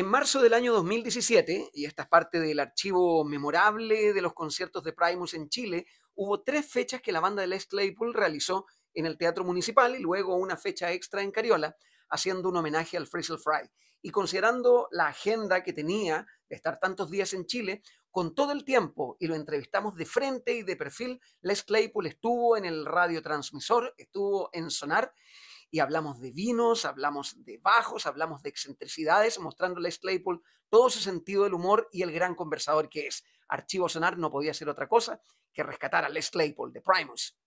En marzo del año 2017, y esta es parte del archivo memorable de los conciertos de Primus en Chile, hubo 3 fechas que la banda de Les Claypool realizó en el Teatro Municipal y luego una fecha extra en Cariola, haciendo un homenaje al Frizzle Fry. Y considerando la agenda que tenía de estar tantos días en Chile, con todo el tiempo, y lo entrevistamos de frente y de perfil, Les Claypool estuvo en el radiotransmisor, estuvo en Sonar, y hablamos de vinos, hablamos de bajos, hablamos de excentricidades, mostrando a Les Claypool todo su sentido del humor y el gran conversador que es. Archivo Sonar no podía ser otra cosa que rescatar a Les Claypool de Primus.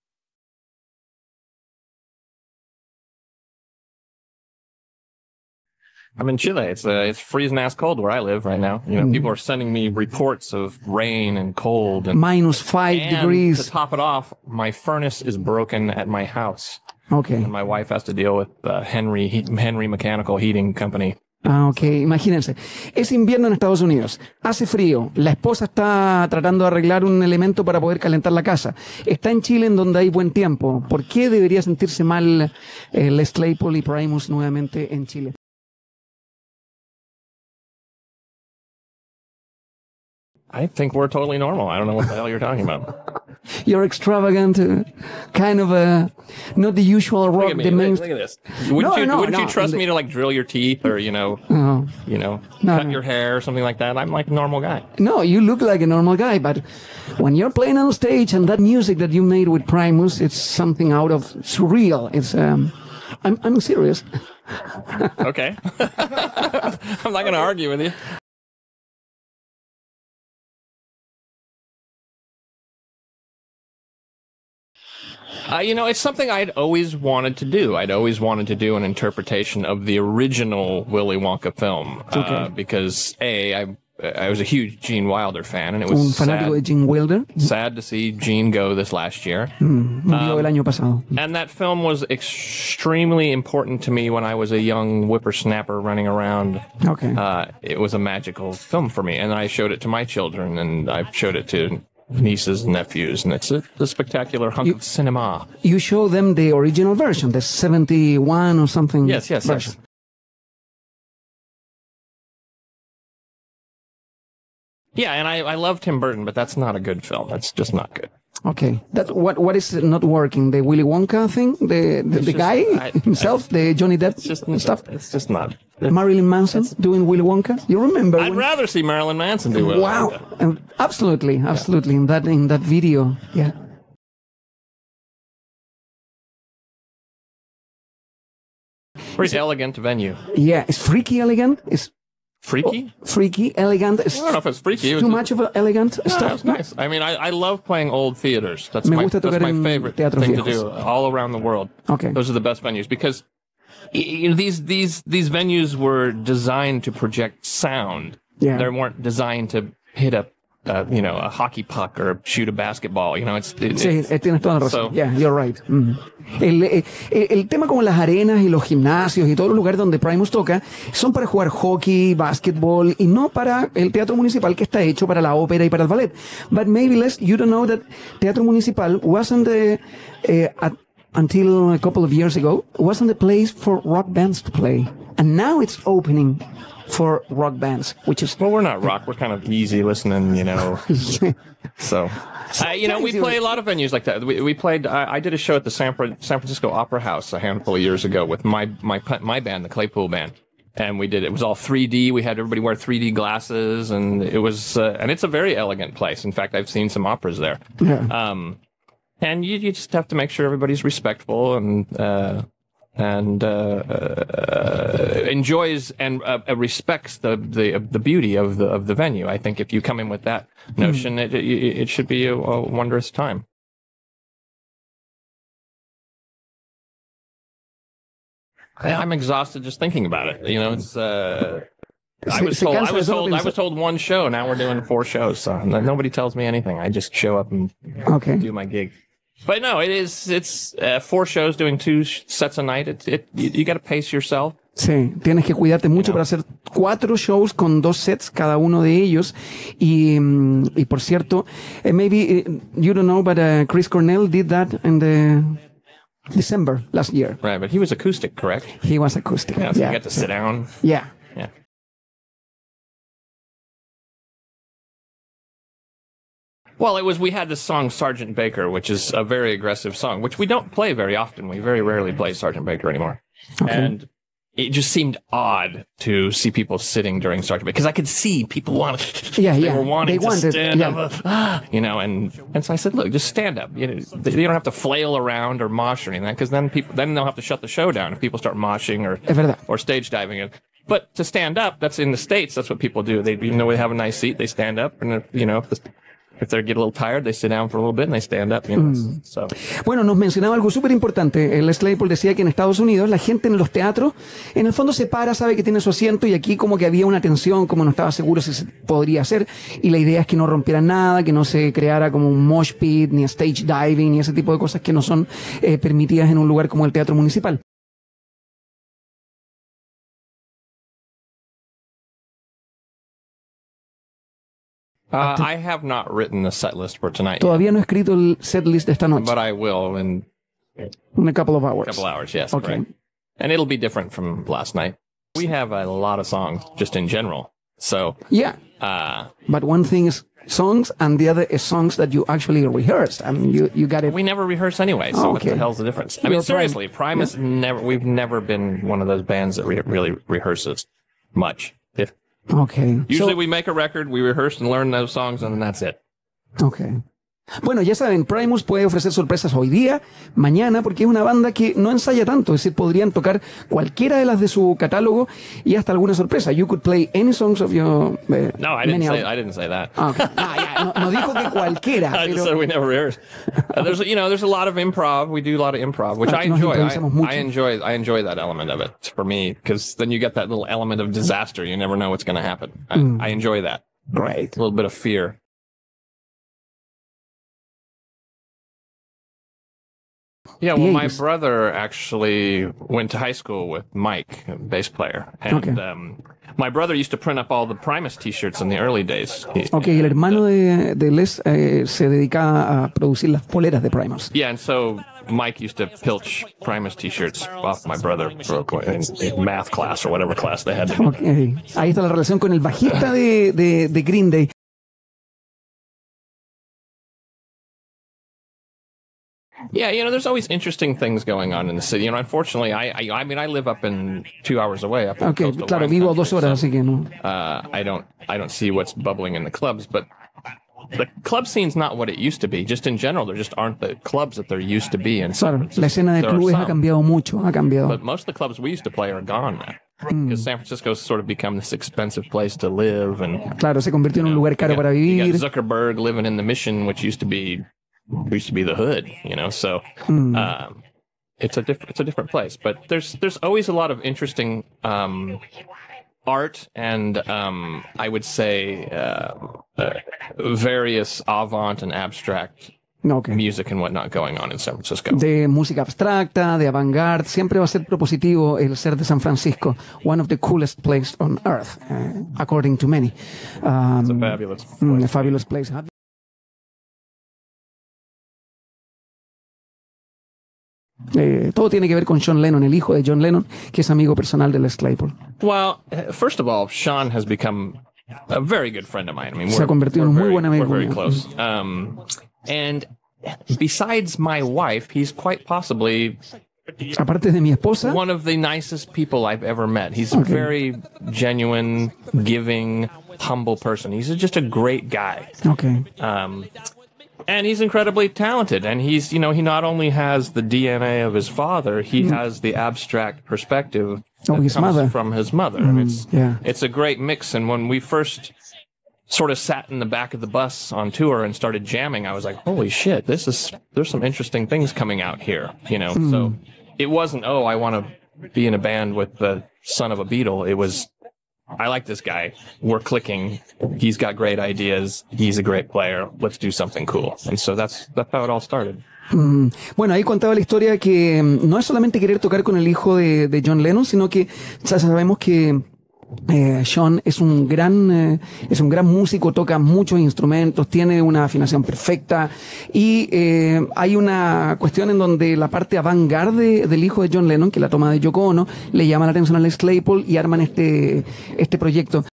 I'm in Chile. It's freezing ass cold where I live right now. You know, people are sending me reports of rain and cold and -5 degrees. To top it off, my furnace is broken at my house. Okay. And my wife has to deal with Henry Mechanical Heating Company. Ah, ok. Imagínense. Es invierno en Estados Unidos. Hace frío. La esposa está tratando de arreglar un elemento para poder calentar la casa. Está en Chile, en donde hay buen tiempo. ¿Por qué debería sentirse mal Les Claypool y Primus nuevamente en Chile? I think we're totally normal. I don't know what the hell you're talking about. You're extravagant, kind of not the usual rock. Look at this. Wouldn't you trust me to like drill your teeth or cut your hair or something like that? I'm like a normal guy. No, you look like a normal guy, but when you're playing on stage and that music that you made with Primus, it's something out of surreal. It's I'm serious. Okay. I'm not going to argue with you. It's something I'd always wanted to do. I'd always wanted to do an interpretation of the original Willy Wonka film. Okay. Because, I was a huge Gene Wilder fan, and it was Un fanático de Gene Wilder. Sad to see Gene go this last year. Murió el año pasado. And that film was extremely important to me when I was a young whippersnapper running around. Okay. It was a magical film for me, and I showed it to my children, and I showed it to nieces and nephews, and it's a spectacular hunk of cinema. You show them the original version, the 71 or something. Yes. Version. Yeah, and I love Tim Burton, but that's not a good film. That's just not good. Okay. What is not working? The Willy Wonka thing? The guy himself? The Johnny Depp stuff? It's just not. Marilyn Manson doing Willy Wonka? You remember? I'd rather see Marilyn Manson do Willy Wonka. Wow. Absolutely. In that video. Yeah. Pretty elegant venue. Yeah. It's freaky elegant. It's freaky? Freaky, elegant. I don't know if it's freaky. Too much of an elegant stuff. It's nice. I mean, I love playing old theaters. That's my favorite thing to do all around the world. Okay. Those are the best venues because these venues were designed to project sound. Yeah. They weren't designed to hit a hockey puck or shoot a basketball. Sí, tienes toda la razón. Yeah, you're right. El tema como las arenas y los gimnasios y todos los lugares donde Primus toca son para jugar hockey, básquetbol y no para el teatro municipal que está hecho para la ópera y para el ballet. But maybe you don't know that Teatro Municipal wasn't until a couple of years ago, wasn't the place for rock bands to play. And now it's opening for rock bands, which is... Well, we're not rock. We're kind of easy listening, So, we play a lot of venues like that. We played, I did a show at the San Francisco Opera House a handful of years ago with my band, the Claypool Band. And it was all 3D. We had everybody wear 3D glasses, and it was, and it's a very elegant place. In fact, I've seen some operas there. Yeah. And you just have to make sure everybody's respectful and enjoys and respects the beauty of the venue. I think if you come in with that notion, it should be a wondrous time. I'm exhausted just thinking about it. It's. I was told one show. Now we're doing 4 shows. So nobody tells me anything. I just show up and do my gig. But no, it's 4 shows doing 2 sets a night. You got to pace yourself. Sí, tienes que cuidarte mucho para hacer 4 shows con 2 sets cada uno de ellos. Y por cierto, maybe you don't know, but Chris Cornell did that in the December last year. Right, but he was acoustic, correct? He was acoustic. Yeah, so you got to sit down. Yeah. Well, we had this song, Sergeant Baker, which is a very aggressive song, which we don't play very often. We very rarely play Sergeant Baker anymore. Okay. And it just seemed odd to see people sitting during Sergeant Baker, because I could see people they were wanting to stand up, you know, and so I said, look, just stand up. You don't have to flail around or mosh or anything, because then they'll have to shut the show down if people start moshing or stage diving. But to stand up, that's in the States, that's what people do. Even though they have a nice seat, they stand up, and you know, if they get a little tired, they sit down for a little bit and they stand up. You know, so. Bueno, nos mencionaba algo súper importante. Les Claypool decía que en Estados Unidos la gente en los teatros, en el fondo se para, sabe que tiene su asiento, y aquí como que había una tensión, como no estaba seguro si se podría hacer, y la idea es que no rompiera nada, que no se creara como un mosh pit, ni stage diving, ni ese tipo de cosas que no son permitidas en un lugar como el Teatro Municipal. I have not written the set list for tonight. Todavía no he escrito el set list de esta noche. But I will in a couple of hours. A couple hours, yes. Okay. Correct. And it'll be different from last night. We have a lot of songs just in general. So yeah. But one thing is songs, and the other is songs that you actually rehearsed. I mean, you got it. We never rehearse anyway, so what the hell's the difference? I mean, seriously, Primus we've never been one of those bands that really rehearses much. Okay. Usually we make a record, we rehearse and learn those songs, and then that's it. Okay. Bueno, ya saben, Primus puede ofrecer sorpresas hoy día, mañana, porque es una banda que no ensaya tanto, es decir, podrían tocar cualquiera de las de su catálogo y hasta alguna sorpresa. You could play any songs of your... No, I didn't say that. Okay. No dijo que cualquiera. I just said we never rehearse. There's a lot of improv. We do a lot of improv, which I enjoy. I enjoy that element of it for me, because then you get that little element of disaster. You never know what's going to happen. I enjoy that. Great. A little bit of fear. Yeah, well, my brother actually went to high school with Mike, a bass player. And my brother used to print up all the Primus t-shirts in the early days. El hermano de Les se dedicaba a producir las poleras de Primus. Yeah, and so Mike used to pilch Primus t-shirts off my brother in math class or whatever class they had. Okay. Ahí está la relación con el bajista de Green Day. Yeah, there's always interesting things going on in the city. Unfortunately, I mean, I live up in 2 hours away. Up in claro, vivo a 2 horas, así que no. I don't see what's bubbling in the clubs, but the club scene's not what it used to be. Just in general, there just aren't the clubs that there used to be. Claro, la escena de clubes ha cambiado mucho, But most of the clubs we used to play are gone now. Because San Francisco's sort of become this expensive place to live, and claro, se convirtió en un lugar caro para vivir. You got Zuckerberg living in the Mission, which used to be the hood, so it's a different place. But there's always a lot of interesting art and I would say various avant and abstract music and whatnot going on in San Francisco. De música abstracta, de avant-garde, siempre va a ser propositivo el ser de San Francisco, one of the coolest places on earth, according to many. It's a fabulous place. A fabulous place. Todo tiene que ver con John Lennon, el hijo de John Lennon, que es amigo personal de Les Claypool. Well, first of all, Sean has become a very good friend of mine. I mean, se ha convertido en un muy buen amigo. We're very close. And besides my wife, he's quite possibly, aparte de mi esposa, one of the nicest people I've ever met. He's a very genuine, giving, humble person. He's just a great guy. Okay. And he's incredibly talented. And he's, he not only has the DNA of his father, he has the abstract perspective that his comes mother. From his mother. It's a great mix. And when we first sort of sat in the back of the bus on tour and started jamming, I was like, holy shit, there's some interesting things coming out here, So it wasn't, I want to be in a band with the son of a Beatle. It was, I like this guy. We're clicking. He's got great ideas. He's a great player. Let's do something cool. And so that's how it all started. Bueno, ahí contaba la historia que no es solamente querer tocar con el hijo de John Lennon, sino que sabemos que Sean es un gran músico, toca muchos instrumentos, tiene una afinación perfecta y hay una cuestión en donde la parte avant-garde del hijo de John Lennon, que la toma de Yoko Ono, le llama la atención a Les Claypool y arman este proyecto.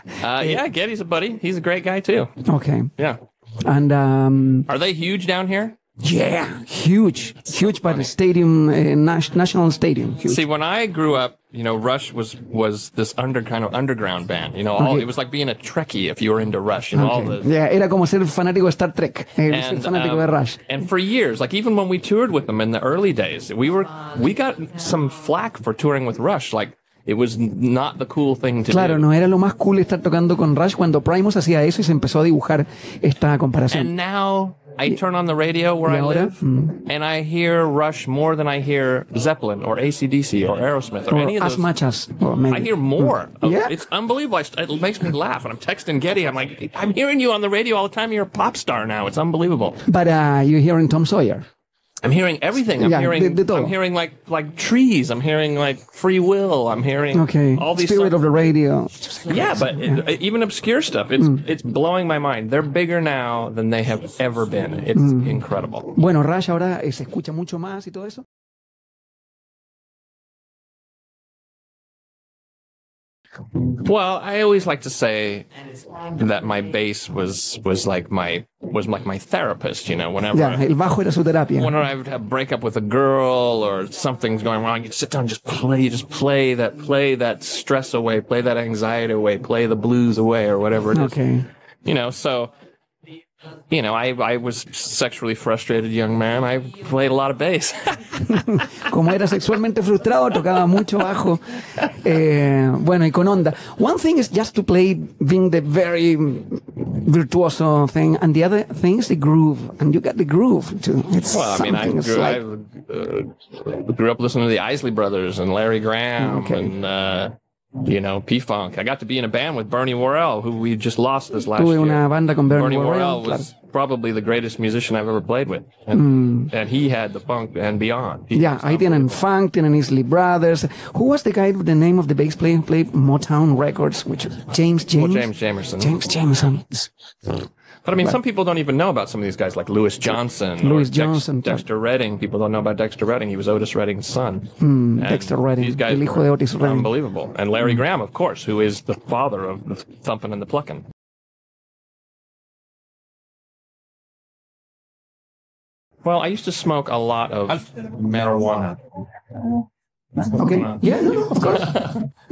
Yeah, Getty's a buddy. He's a great guy too. Okay. Yeah. And are they huge down here? Yeah, huge by the stadium, national stadium. Huge. See, when I grew up, Rush was this kind of underground band. It was like being a Trekkie if you were into Rush. Yeah, era como ser fanático de Star Trek, ser fanático de Rush. And for years, like even when we toured with them in the early days, we got some flack for touring with Rush. Like it was not the cool thing to do. Claro, no era lo más cool estar tocando con Rush cuando Primus hacía eso y se empezó a dibujar esta comparación. And now I turn on the radio where I live, and I hear Rush more than I hear Zeppelin or AC/DC or Aerosmith or any of those. As much as, or maybe. I hear more. Yeah. It's unbelievable. It makes me laugh. And I'm texting Getty. I'm like, I'm hearing you on the radio all the time. You're a pop star now. It's unbelievable. But you're hearing Tom Sawyer. I'm hearing everything. I'm hearing like trees. I'm hearing like Free Will. I'm hearing all these Spirit of the Radio. Yeah, but even obscure stuff. It's blowing my mind. They're bigger now than they have ever been. It's incredible. Bueno, Rush ahora se escucha mucho más y todo eso. Well, I always like to say that my bass was like my therapist, whenever el bajo era su terapia. Whenever I would have a breakup with a girl or something's going wrong, you sit down and just play that stress away, play that anxiety away, play the blues away or whatever it is. Okay. So I was sexually frustrated young man. I played a lot of bass. Como era sexualmente frustrado, tocaba mucho bajo. Bueno, y con onda. One thing is just to play, being the very virtuoso thing, and the other thing is the groove, and you got the groove too. I grew up listening to the Isley Brothers and Larry Graham and P-Funk. I got to be in a band with Bernie Worrell, who we just lost this last year. Tuve una banda con Bernie Worrell was probably the greatest musician I've ever played with. And he had the funk and beyond. Ahí tienen funk, tienen Isley Brothers. Who was the guy with the name of the bass player who played Motown Records, which was James Jamerson. James Jamerson. But some people don't even know about some of these guys, like Louis Johnson. Dexter Redding. People don't know about Dexter Redding. He was Otis Redding's son. Dexter Redding. These guys el hijo de Otis Redding. Unbelievable. And Larry Graham, of course, who is the father of the thumping and the plucking. Well, I used to smoke a lot of marijuana. Okay. Yeah, no, of course.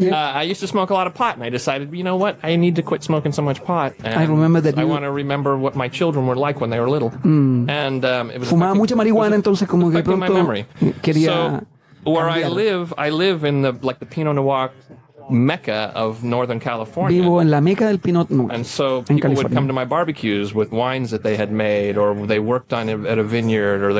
I used to smoke a lot of pot, and I decided, you know what? I need to quit smoking so much pot. And I remember that. I want to remember what my children were like when they were little. And it was fumaba mucha marihuana, entonces como que pronto my memory. Quería. So where I live in the Pinot Noir mecca of Northern California. Vivo en la meca del Pinot Noir. And so people would come to my barbecues with wines that they had made, or they worked on it at a vineyard, or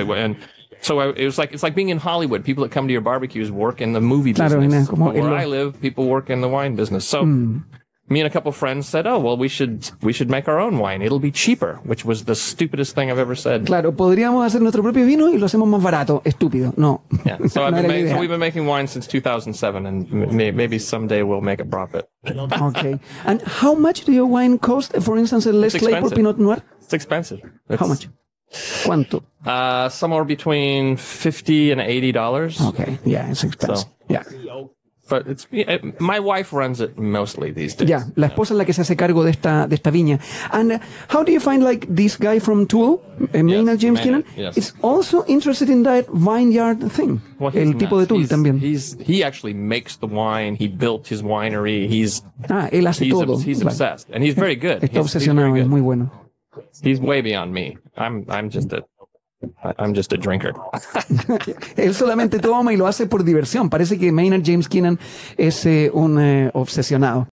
so it's like being in Hollywood. People that come to your barbecues work in the movie business. Where I live, people work in the wine business. So me and a couple of friends said, "Oh, well, we should make our own wine. It'll be cheaper," which was the stupidest thing I've ever said. Claro, podríamos hacer nuestro propio vino y lo hacemos más barato. Estúpido. No. Yeah. So we've been making wine since 2007, and maybe someday we'll make a profit. Okay. And how much do your wine cost? For instance, a Les Claypool Pinot Noir. It's expensive. How much? ¿Cuánto? Somewhere between $50 and $80. Okay, yeah, it's expensive. So, yeah. But my wife runs it mostly these days. Yeah, la esposa es la que se hace cargo de esta viña. And how do you find like this guy from Tool, Maynard James Keenan, is also interested in that vineyard thing? Well, el tipo de Tool también. He actually makes the wine. He built his winery. Él hace todo. He's obsessed, and he's very good. Está obsesionado, es muy bueno. He's way beyond me. I'm just a drinker. Él solamente toma y lo hace por diversión. Parece que Maynard James Keenan es un obsesionado.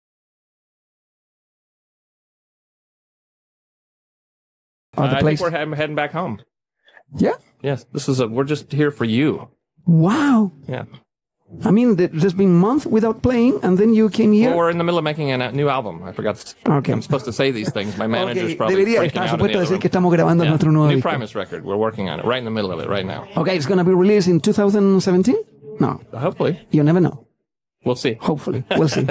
I think we're heading back home. Yeah? Yes. We're just here for you. Wow. Yeah. I mean, there's been months without playing, and then you came here. Well, we're in the middle of making a new album. I forgot. Okay. I'm supposed to say these things. My manager's probably Debería freaking estar out supuesto in the decir other que estamos grabando nuestro nuevo new disco. Primus record. We're working on it. Right in the middle of it right now. Okay, it's going to be released in 2017? No. Hopefully. You never know. We'll see. Hopefully. We'll see.